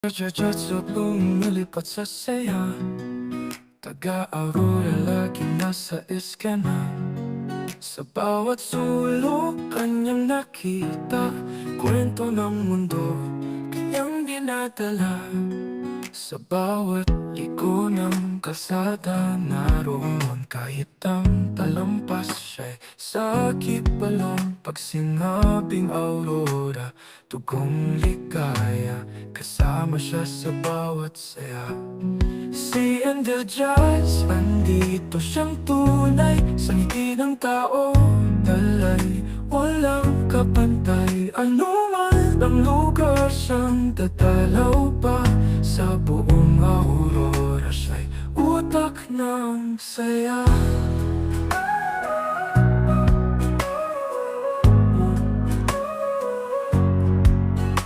Jujutsu lumilipat sa saya, taga-aurora laging nasa iskena. Sa bawat sulok kanyang nakita, kwento ng mundo kanyang dinadala. Sa bawat liko ng kalsada naroon, kahit ang talampas siya'y sakit pa lang. Pag sinabing Aurora, tugong ligaya, kasama siya sa bawat saya. Si Ender Jazz, andito siyang tunay, sa ngiti ng tao, dalay, walang kapantay. Anuman ang lugar siyang dadalaw pa, sa buong Aurora siya'y utak ng saya.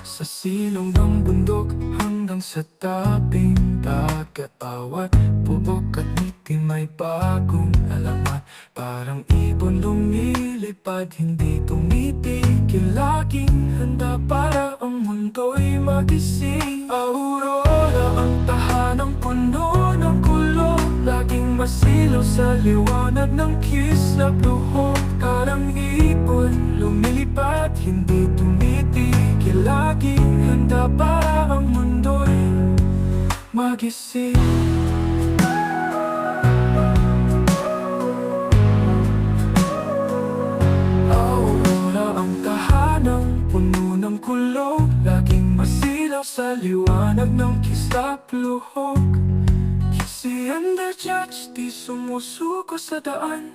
Sa silong ng bundok hanggang sa tabing dagat, bawat bubok at ngiti may bagong alamat. Parang ibon lumilipad, hindi tumitigil, laging handa para ang mundo'y magising. Aurora ang tahanang puno ng kulong, laging masilaw sa liwanag ng kislap luhok. Parang ibon lumilipad, hindi tumitigil, laging handa para ang mundo'y magising. Aurora ang tahanang puno ng kulong, laging masilaw sa liwanag ng kislap luhok. Si Ender Jazz di sumusuko sa daan,